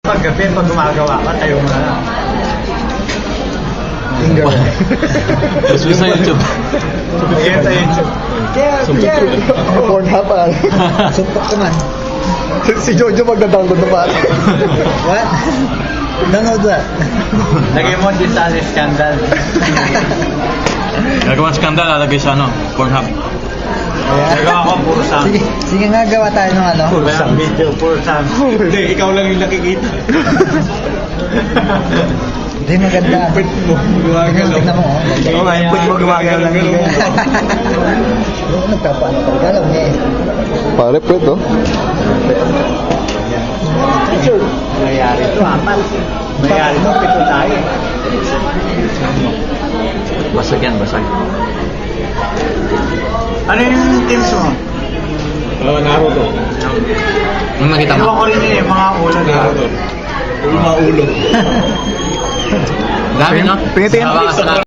Paggabi, pag gumagawa ka, tayo mo na lang. Finger. Gusto sa YouTube. Ayan sa YouTube. Pornhub ah. Suntok naman. Si Jojo magda-download na pa. What? Download what? Lagay mo din sa scandal. Gagawa ng skandal, lalagay sa ano, Pornhub. Nagawa ko puro sam. Sige nga, gawa tayo ng ano. Puro sam video, puro sam. Hindi, ikaw lang yung nakikita. Hindi maganda. Tingnan mo. Oo nga, yung pwede mo gumagalaw lang yun. Nagpapaano ka? Galaw niya eh. Pare, pwede oh. Mayayari ito, apat. Mayayari ito, 7 tayo. Basag yan, basag. Ano yung teams mo? Naruto. Nung nakita Iwan mo? ko rin yun, yung mga ulo. Mga ulo. Dami, no? Pingitin. Hawakan sa lahat.